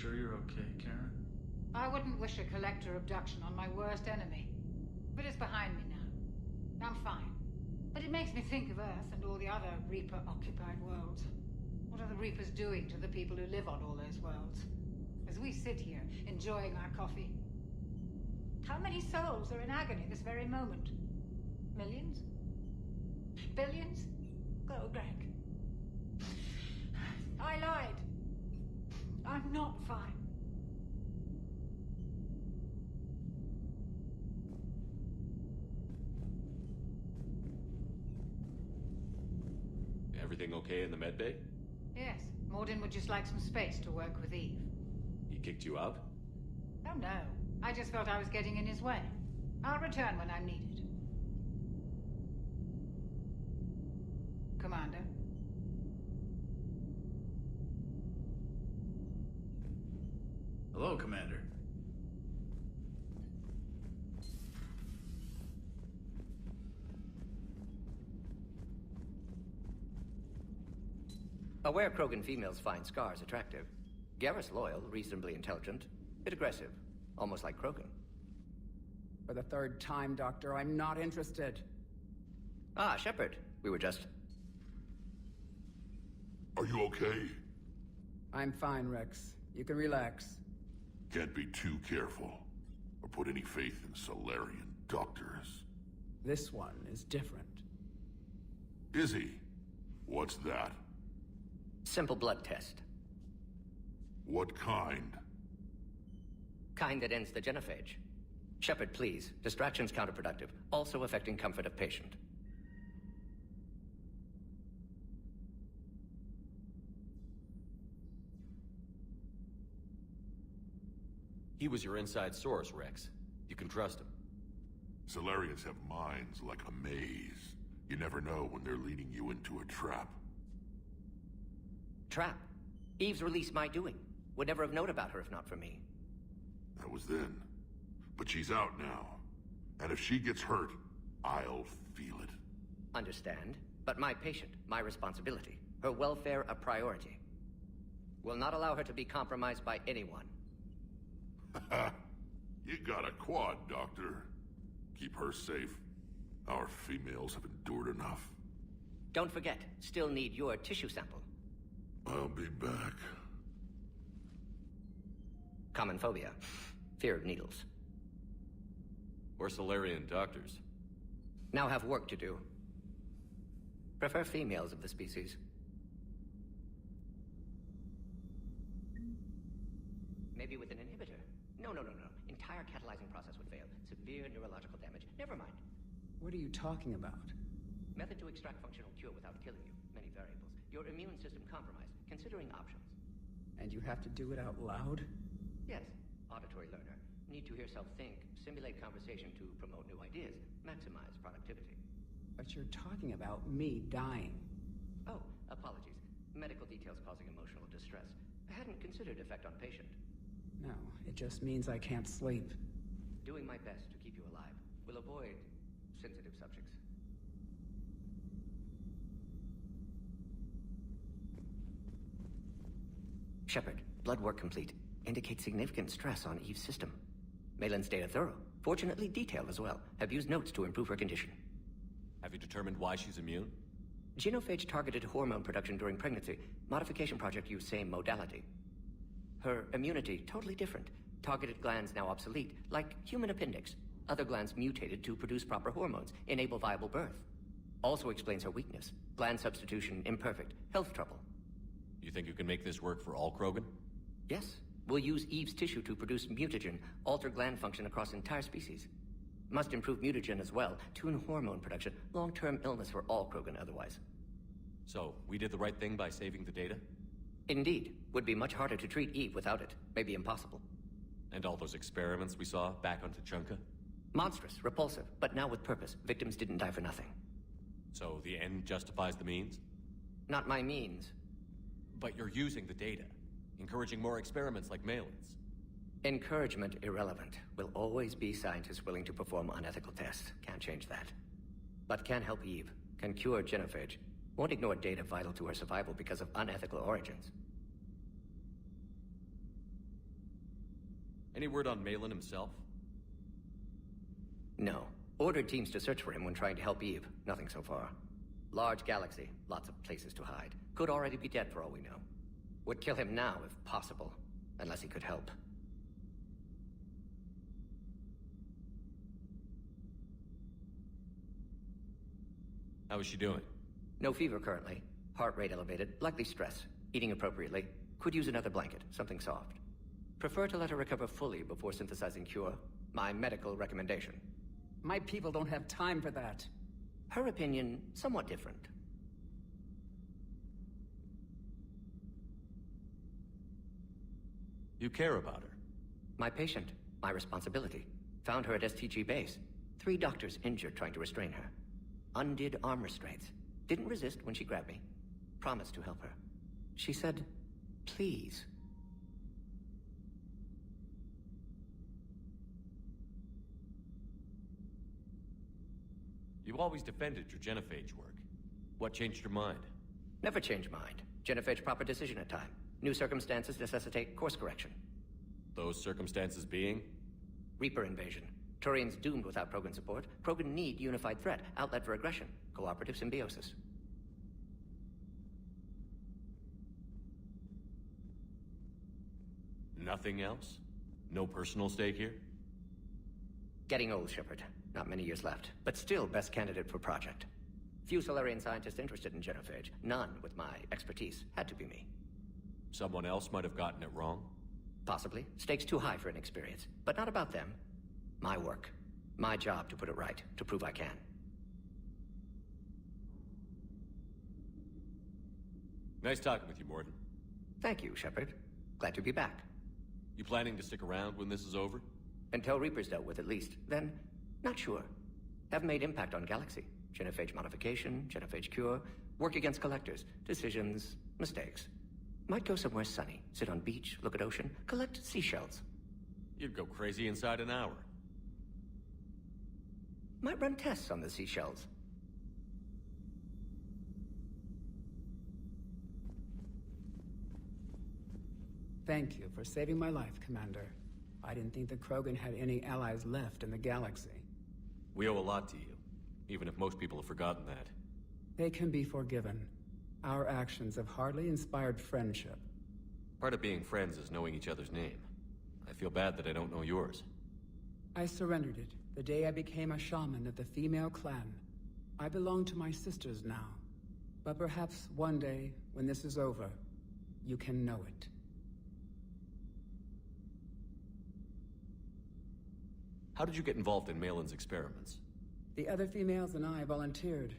sure you're okay, Karen? I wouldn't wish a collector abduction on my worst enemy. But it's behind me now. I'm fine. But it makes me think of Earth and all the other Reaper-occupied worlds. What are the Reapers doing to the people who live on all those worlds? As we sit here, enjoying our coffee. How many souls are in agony this very moment? Millions? Billions? Go, Greg. I lied. I'm not fine. Everything okay in the medbay? Yes. Morden would just like some space to work with Eve. He kicked you out? Oh no. I just felt I was getting in his way. I'll return when I'm needed. Commander. Hello, Commander. Aware Krogan females find scars attractive. Garrus loyal, reasonably intelligent, bit aggressive, almost like Krogan. For the third time, Doctor, I'm not interested. Ah, Shepard. We were just... Are you okay? I'm fine, Rex. You can relax. Can't be too careful, or put any faith in Solarian doctors. This one is different. Is he? What's that? Simple blood test. What kind? Kind that ends the genophage. Shepard, please. Distraction's counterproductive, also affecting comfort of patient. He was your inside source, Rex. You can trust him. Solarians have minds like a maze. You never know when they're leading you into a trap. Trap? Eve's release my doing. Would never have known about her if not for me. That was then. But she's out now. And if she gets hurt, I'll feel it. Understand. But my patient, my responsibility. Her welfare a priority. Will not allow her to be compromised by anyone. You got a quad, Doctor. Keep her safe. Our females have endured enough. Don't forget, still need your tissue sample. I'll be back. Common phobia. Fear of needles. We're Solarian doctors. Now have work to do. Prefer females of the species. Maybe with an inhibitor. No. Entire catalyzing process would fail. Severe neurological damage. Never mind. What are you talking about? Method to extract functional cure without killing you. Many variables. Your immune system compromised. Considering options. And you have to do it out loud? Yes. Auditory learner. Need to hear self think. Simulate conversation to promote new ideas. Maximize productivity. But you're talking about me dying. Oh, apologies. Medical details causing emotional distress. I hadn't considered effect on patient. No, it just means I can't sleep. Doing my best to keep you alive. Will avoid sensitive subjects. Shepard, blood work complete. Indicates significant stress on Eve's system. Malin's data thorough. Fortunately detailed as well. Have used notes to improve her condition. Have you determined why she's immune? Genophage targeted hormone production during pregnancy. Modification project used same modality. Her immunity totally different. Targeted glands now obsolete, like human appendix. Other glands mutated to produce proper hormones, enable viable birth. Also explains her weakness. Gland substitution imperfect. Health trouble. You think you can make this work for all Krogan? Yes. We'll use Eve's tissue to produce mutagen, alter gland function across entire species. Must improve mutagen as well, tune hormone production, long-term illness for all Krogan otherwise. So, we did the right thing by saving the data? Indeed. Would be much harder to treat Eve without it. Maybe impossible. And all those experiments we saw back on Tuchanka? Monstrous, repulsive, but now with purpose. Victims didn't die for nothing. So the end justifies the means? Not my means. But you're using the data, encouraging more experiments like Malin's. Encouragement irrelevant. Will always be scientists willing to perform unethical tests. Can't change that. But can help Eve. Can cure genophage. Won't ignore data vital to her survival because of unethical origins. Any word on Malin himself? No. Ordered teams to search for him when trying to help Eve. Nothing so far. Large galaxy, lots of places to hide. Could already be dead for all we know. Would kill him now if possible, unless he could help. How is she doing? No fever currently. Heart rate elevated, likely stress. Eating appropriately. Could use another blanket, something soft. Prefer to let her recover fully before synthesizing cure. My medical recommendation. My people don't have time for that. Her opinion, somewhat different. You care about her. My patient, my responsibility. Found her at STG base. 3 doctors injured trying to restrain her. Undid arm restraints. Didn't resist when she grabbed me. Promised to help her. She said, please. You always defended your genophage work. What changed your mind? Never change mind. Genophage proper decision at time. New circumstances necessitate course correction. Those circumstances being? Reaper invasion. Turians doomed without Krogan support. Krogan need unified threat, outlet for aggression, cooperative symbiosis. Nothing else? No personal stake here? Getting old, Shepard. Not many years left, but still best candidate for project. Few Solarian scientists interested in genophage. None with my expertise. Had to be me. Someone else might have gotten it wrong? Possibly. Stakes too high for inexperience. But not about them. My work. My job to put it right. To prove I can. Nice talking with you, Morden. Thank you, Shepard. Glad to be back. You planning to stick around when this is over? Until Reaper's dealt with, at least. Then, not sure. Have made impact on Galaxy. Genophage modification, genophage cure, work against collectors, decisions, mistakes. Might go somewhere sunny, sit on beach, look at ocean, collect seashells. You'd go crazy inside an hour. Might run tests on the seashells. Thank you for saving my life, Commander. I didn't think the Krogan had any allies left in the galaxy. We owe a lot to you, even if most people have forgotten that. They can be forgiven. Our actions have hardly inspired friendship. Part of being friends is knowing each other's name. I feel bad that I don't know yours. I surrendered it the day I became a shaman of the female clan. I belong to my sisters now. But perhaps one day, when this is over, you can know it. How did you get involved in Malin's experiments? The other females and I volunteered.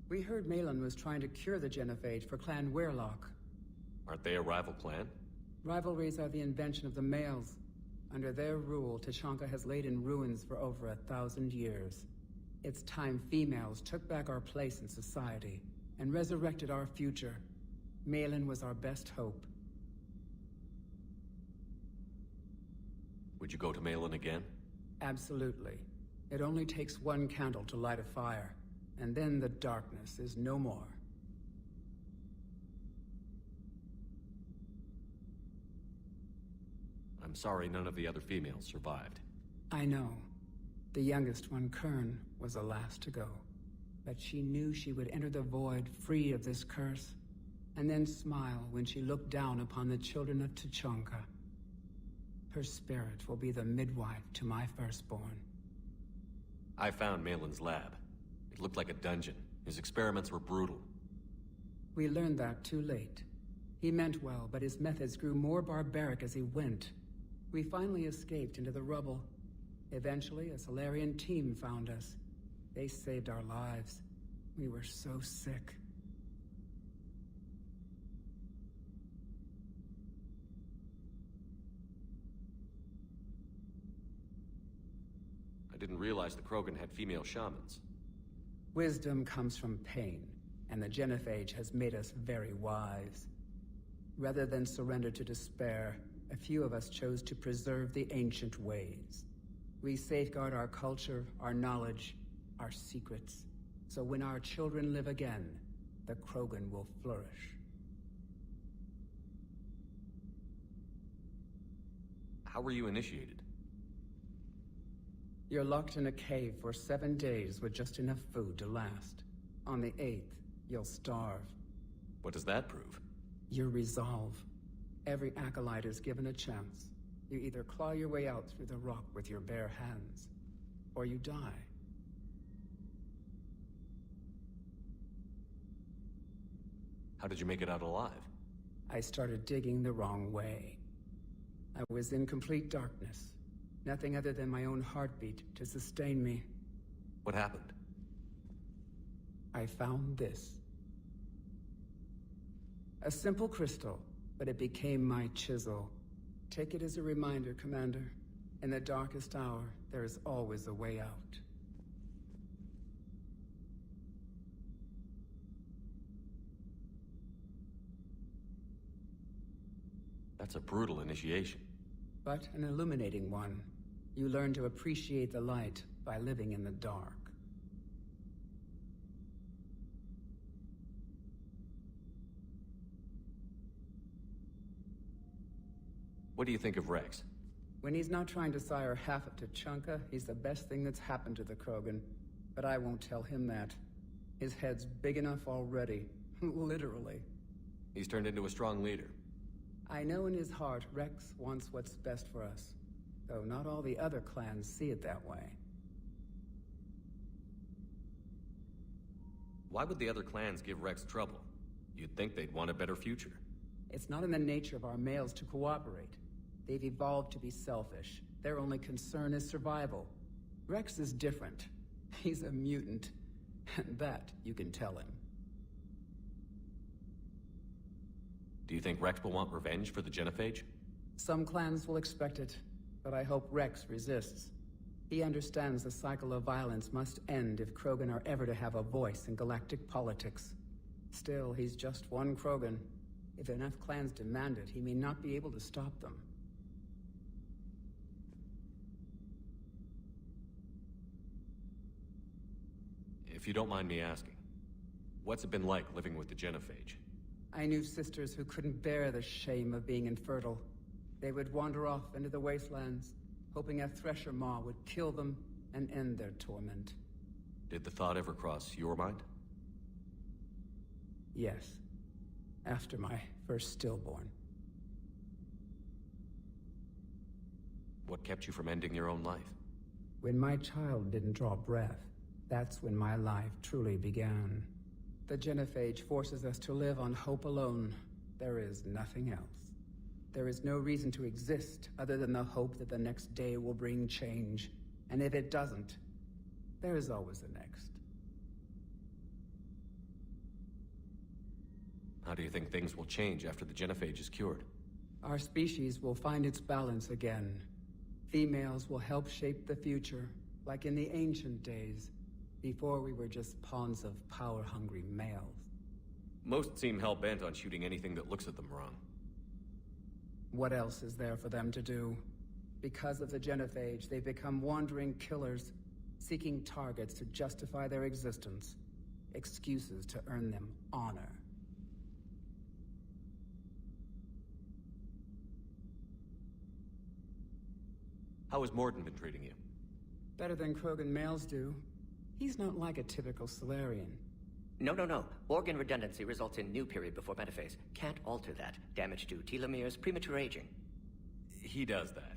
We heard Malin was trying to cure the genophage for Clan Weirlock. Aren't they a rival clan? Rivalries are the invention of the males. Under their rule, Tuchanka has laid in ruins for over 1,000 years. It's time females took back our place in society and resurrected our future. Malin was our best hope. Would you go to Malin again? Absolutely. It only takes one candle to light a fire, and then the darkness is no more. I'm sorry none of the other females survived. I know. The youngest one, Kern, was the last to go. But she knew she would enter the void free of this curse, and then smile when she looked down upon the children of Tuchanka. Her spirit will be the midwife to my firstborn. I found Malin's lab. It looked like a dungeon. His experiments were brutal. We learned that too late. He meant well, but his methods grew more barbaric as he went. We finally escaped into the rubble. Eventually, a Solarian team found us. They saved our lives. We were so sick. I didn't realize the Krogan had female shamans. Wisdom comes from pain, and the genophage has made us very wise. Rather than surrender to despair, a few of us chose to preserve the ancient ways. We safeguard our culture, our knowledge, our secrets. So when our children live again, the Krogan will flourish. How were you initiated? You're locked in a cave for 7 days with just enough food to last. On the 8th, you'll starve. What does that prove? Your resolve. Every acolyte is given a chance. You either claw your way out through the rock with your bare hands, or you die. How did you make it out alive? I started digging the wrong way. I was in complete darkness. Nothing other than my own heartbeat to sustain me. What happened? I found this. A simple crystal, but it became my chisel. Take it as a reminder, Commander. In the darkest hour, there is always a way out. That's a brutal initiation. But an illuminating one. You learn to appreciate the light by living in the dark. What do you think of Rex? When he's not trying to sire half of Tuchanka, he's the best thing that's happened to the Krogan. But I won't tell him that. His head's big enough already. Literally. He's turned into a strong leader. I know in his heart Rex wants what's best for us. Though not all the other clans see it that way. Why would the other clans give Rex trouble? You'd think they'd want a better future. It's not in the nature of our males to cooperate. They've evolved to be selfish. Their only concern is survival. Rex is different. He's a mutant. And that you can tell him. Do you think Rex will want revenge for the Genophage? Some clans will expect it, but I hope Rex resists. He understands the cycle of violence must end if Krogan are ever to have a voice in galactic politics. Still, he's just one Krogan. If enough clans demand it, he may not be able to stop them. If you don't mind me asking, what's it been like living with the Genophage? I knew sisters who couldn't bear the shame of being infertile. They would wander off into the wastelands, hoping a thresher maw would kill them and end their torment. Did the thought ever cross your mind? Yes. After my first stillborn. What kept you from ending your own life? When my child didn't draw breath, that's when my life truly began. The Genophage forces us to live on hope alone. There is nothing else. There is no reason to exist other than the hope that the next day will bring change. And if it doesn't, there is always the next. How do you think things will change after the Genophage is cured? Our species will find its balance again. Females will help shape the future, like in the ancient days, before we were just pawns of power-hungry males. Most seem hell-bent on shooting anything that looks at them wrong. What else is there for them to do? Because of the Genophage, they've become wandering killers, seeking targets to justify their existence, excuses to earn them honor. How has Morden been treating you? Better than Krogan males do. He's not like a typical Solarian. No. Organ redundancy results in new period before metaphase. Can't alter that. Damage to telomeres, premature aging. He does that.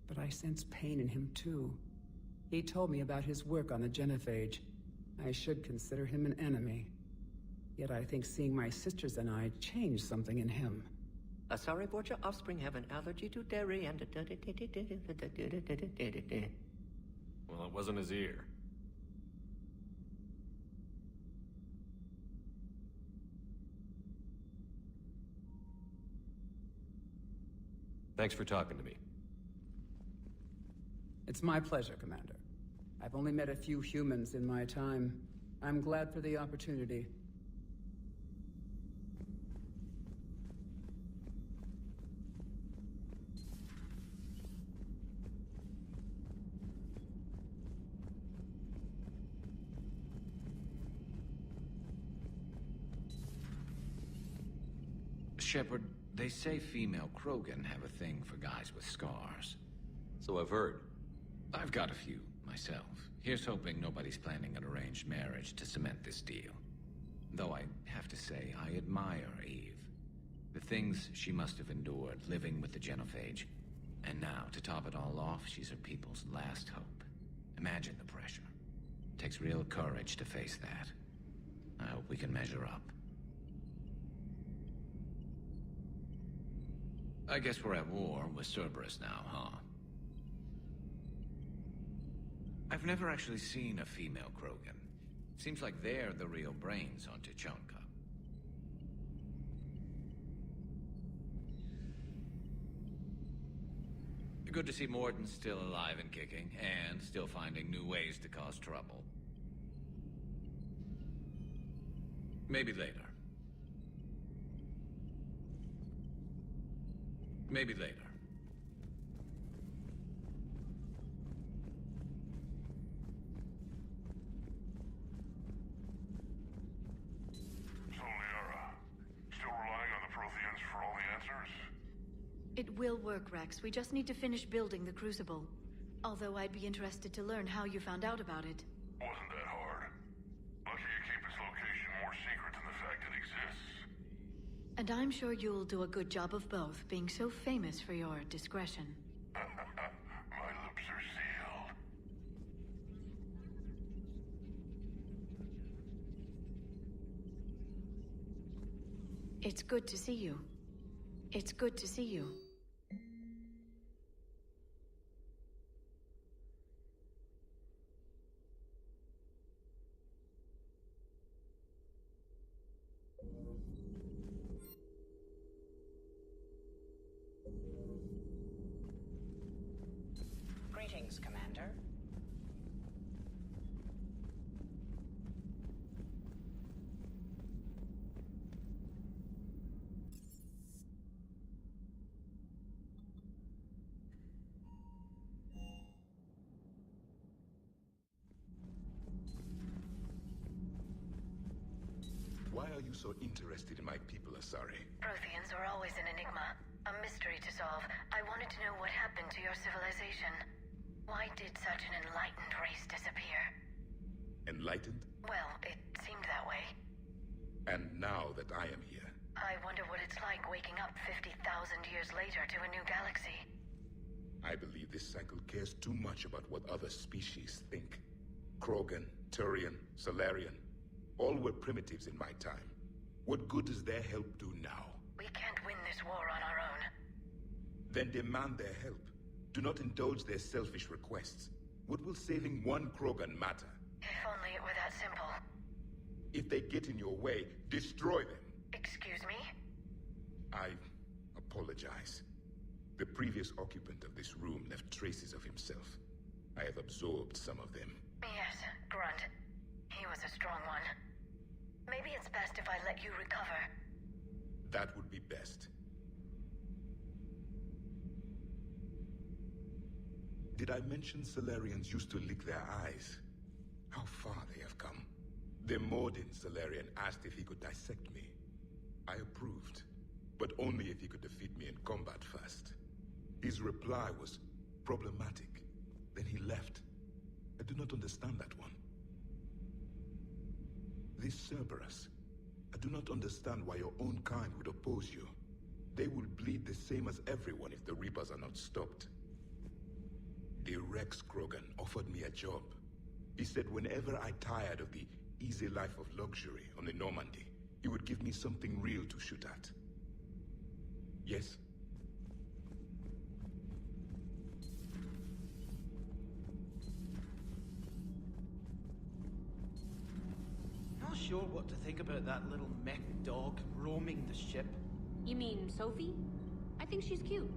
But I sense pain in him too. He told me about his work on the Genophage. I should consider him an enemy. Yet I think seeing my sisters and I changed something in him. Sorry, Borgia, offspring have an allergy to dairy and... Well, it wasn't his ear. Thanks for talking to me. It's my pleasure, Commander. I've only met a few humans in my time. I'm glad for the opportunity. Shepard, they say female Krogan have a thing for guys with scars. So I've heard. I've got a few, myself. Here's hoping nobody's planning an arranged marriage to cement this deal. Though I have to say, I admire Eve. The things she must have endured living with the Genophage. And now, to top it all off, she's her people's last hope. Imagine the pressure. Takes real courage to face that. I hope we can measure up. I guess we're at war with Cerberus now, huh? I've never actually seen a female Krogan. Seems like they're the real brains on Tuchanka. Good to see Morden's still alive and kicking, and still finding new ways to cause trouble. Maybe later. Maybe later. So, Liara, still relying on the Protheans for all the answers? It will work, Rex. We just need to finish building the Crucible. Although I'd be interested to learn how you found out about it. Wasn't that hard. Lucky you keep its location more secret than the fact it exists. And I'm sure you'll do a good job of both, being so famous for your discretion. My lips are sealed. It's good to see you. It's good to see you. Greetings, Commander. Why are you so interested in my people, Asari? Protheans were always an enigma, a mystery to solve. I wanted to know what happened to your civilization. Why did such an enlightened race disappear? Enlightened? Well, it seemed that way. And now that I am here, I wonder what it's like waking up 50,000 years later to a new galaxy. I believe this cycle cares too much about what other species think. Krogan, Turian, Solarian, all were primitives in my time. What good does their help do now? We can't win this war on our own. Then demand their help. Do not indulge their selfish requests. What will saving one Krogan matter? If only it were that simple. If they get in your way, destroy them. Excuse me? I apologize. The previous occupant of this room left traces of himself. I have absorbed some of them. Yes, Grunt. He was a strong one. Maybe it's best if I let you recover. That would be best. Did I mention Solarians used to lick their eyes? How far they have come. The Mordin Solarian asked if he could dissect me. I approved, but only if he could defeat me in combat first. His reply was problematic. Then he left. I do not understand that one. This Cerberus, I do not understand why your own kind would oppose you. They will bleed the same as everyone if the Reapers are not stopped. The Rex Krogan offered me a job. He said whenever I tired of the easy life of luxury on the Normandy, he would give me something real to shoot at. Yes? Not sure what to think about that little mech dog roaming the ship. You mean Sophie? I think she's cute.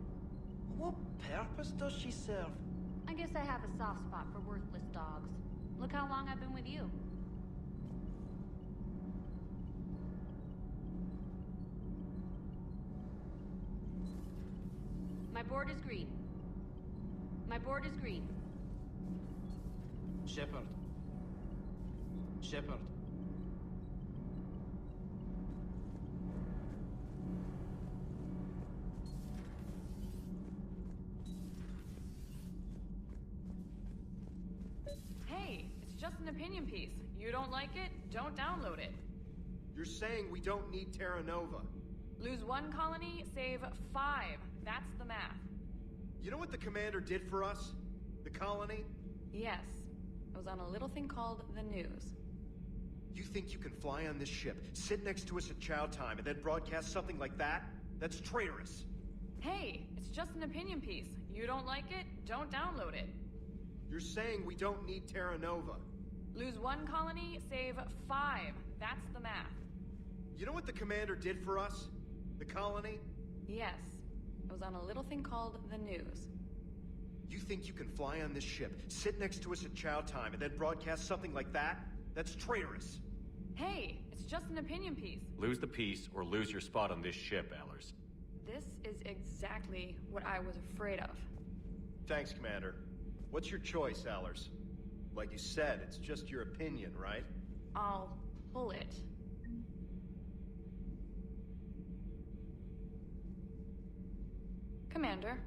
What purpose does she serve? I guess I have a soft spot for worthless dogs. Look how long I've been with you. My board is green. My board is green. Shepard. Shepard. just an opinion piece. You don't like it, don't download it. You're saying we don't need Terra Nova. Lose 1 colony, save 5. That's the math. You know what the commander did for us? The colony? Yes. It was on a little thing called the news. You think you can fly on this ship, sit next to us at chow time, and then broadcast something like that? That's traitorous. Hey, it's just an opinion piece. You don't like it, don't download it. You're saying we don't need Terra Nova. Lose 1 colony, save 5. That's the math. You know what the commander did for us? The colony? Yes. It was on a little thing called the news. You think you can fly on this ship, sit next to us at chow time, and then broadcast something like that? That's traitorous. Hey, it's just an opinion piece. Lose the piece or lose your spot on this ship, Allers. This is exactly what I was afraid of. Thanks, Commander. What's your choice, Allers? Like you said, it's just your opinion, right? I'll pull it. Commander.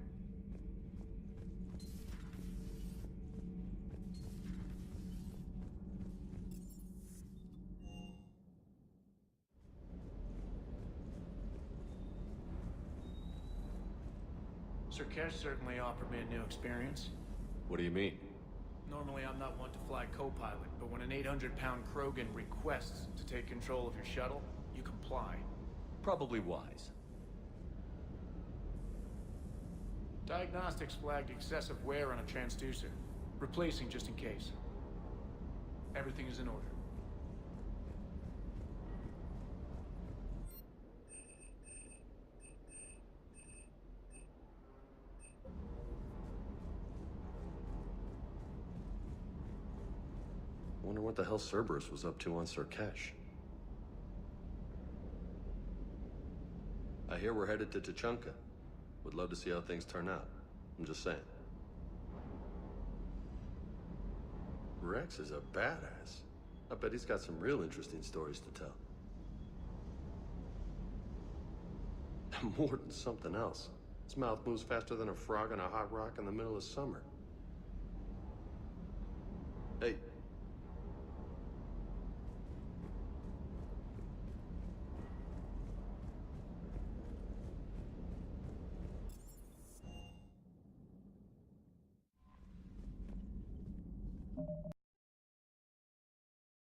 Sir Kesh certainly offered me a new experience. What do you mean? Normally I'm not one to fly co-pilot, but when an 800-pound Krogan requests to take control of your shuttle, you comply. Probably wise. Diagnostics flagged excessive wear on a transducer. Replacing just in case. Everything is in order. Wonder what the hell Cerberus was up to on Sir Kesh. I hear we're headed to Tuchanka. Would love to see how things turn out. I'm just saying. Rex is a badass. I bet he's got some real interesting stories to tell. More than something else. His mouth moves faster than a frog on a hot rock in the middle of summer. Hey,